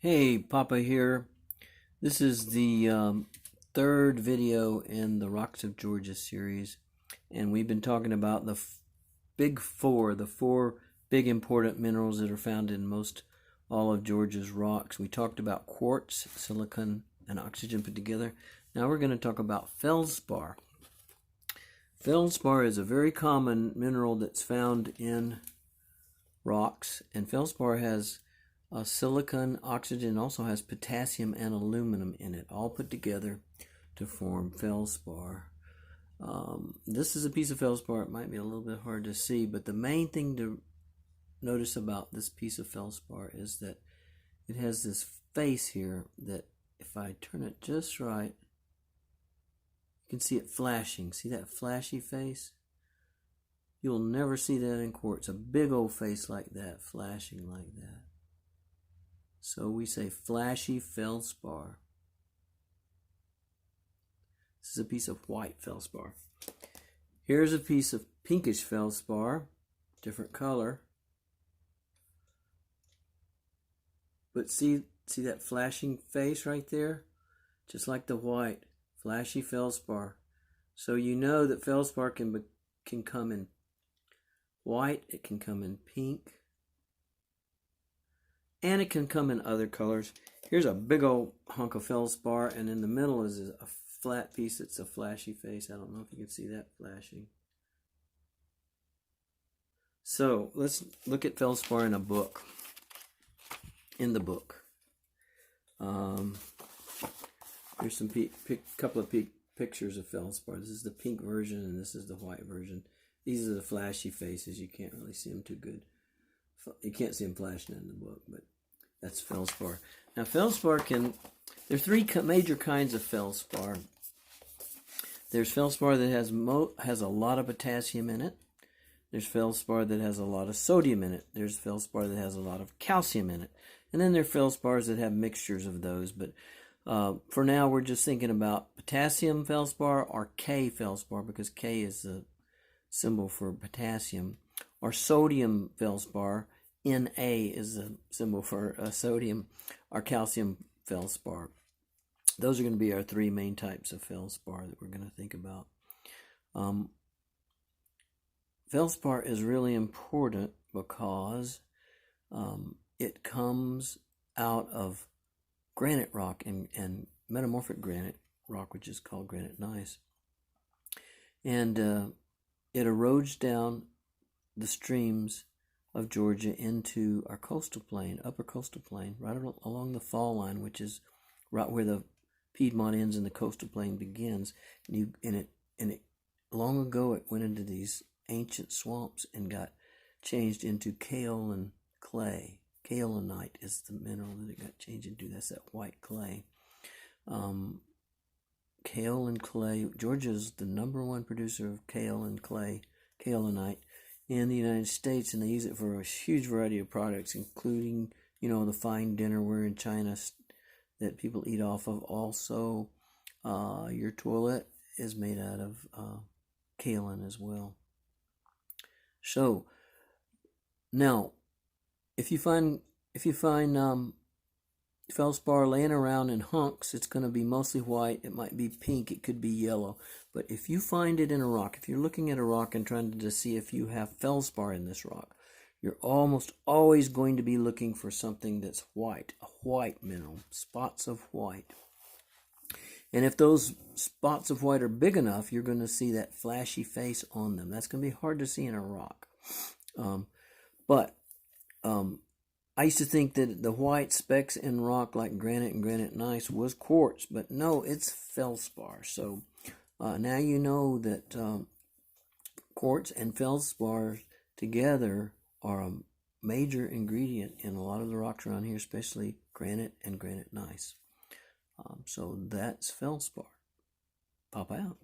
Hey, Papa here. This is the third video in the Rocks of Georgia series, and we've been talking about the big four, the four big important minerals that are found in most all of Georgia's rocks. We talked about quartz, silicon, and oxygen put together. Now we're going to talk about feldspar. Feldspar is a very common mineral that's found in rocks, and feldspar has silicon, oxygen, also has potassium and aluminum in it, all put together to form feldspar. This is a piece of feldspar. It might be a little bit hard to see, but the main thing to notice about this piece of feldspar is that it has this face here that if I turn it just right, you can see it flashing. See that flashy face? You'll never see that in quartz. A big old face like that, flashing like that. So we say flashy feldspar. This is a piece of white feldspar. Here's a piece of pinkish feldspar, different color. But see that flashing face right there? Just like the white, flashy feldspar. So you know that feldspar can come in white, it can come in pink, and it can come in other colors. Here's a big old hunk of feldspar, and in the middle is a flat piece that's a flashy face. I don't know if you can see that flashing. So let's look at feldspar in a book. In the book, here's some couple of pictures of feldspar. This is the pink version, and this is the white version. These are the flashy faces. You can't really see them too good. You can't see them flashing in the book, but that's feldspar. Now, feldspar there are three major kinds of feldspar. There's feldspar that has a lot of potassium in it. There's feldspar that has a lot of sodium in it. There's feldspar that has a lot of calcium in it. And then there are feldspars that have mixtures of those. But for now, we're just thinking about potassium feldspar or K feldspar, because K is the symbol for potassium, or sodium feldspar. Na is the symbol for sodium, or calcium feldspar. Those are going to be our three main types of feldspar that we're going to think about. Feldspar is really important because it comes out of granite rock and metamorphic granite rock, which is called granite gneiss. And it erodes down the streams of Georgia into our coastal plain, upper coastal plain, right along the fall line, which is right where the Piedmont ends and the coastal plain begins. And it long ago it went into these ancient swamps and got changed into kaolin clay. Kaolinite is the mineral that it got changed into. That's that white clay. Kaolin clay. Georgia is the #1 producer of kaolin clay, kaolinite, in the United States, and they use it for a huge variety of products, including, the fine dinnerware in China that people eat off of. Also, your toilet is made out of kaolin as well. So now, if you find feldspar laying around in hunks, it's going to be mostly white. It might be pink. It could be yellow. But if you find it in a rock, if you're looking at a rock and trying to see if you have feldspar in this rock, you're almost always going to be looking for something that's white, a white mineral, spots of white. And if those spots of white are big enough, you're going to see that flashy face on them. That's going to be hard to see in a rock. I used to think that the white specks in rock like granite and granite gneiss was quartz, but no, it's feldspar. So now you know that quartz and feldspar together are a major ingredient in a lot of the rocks around here, especially granite and granite gneiss. So that's feldspar. Pop out.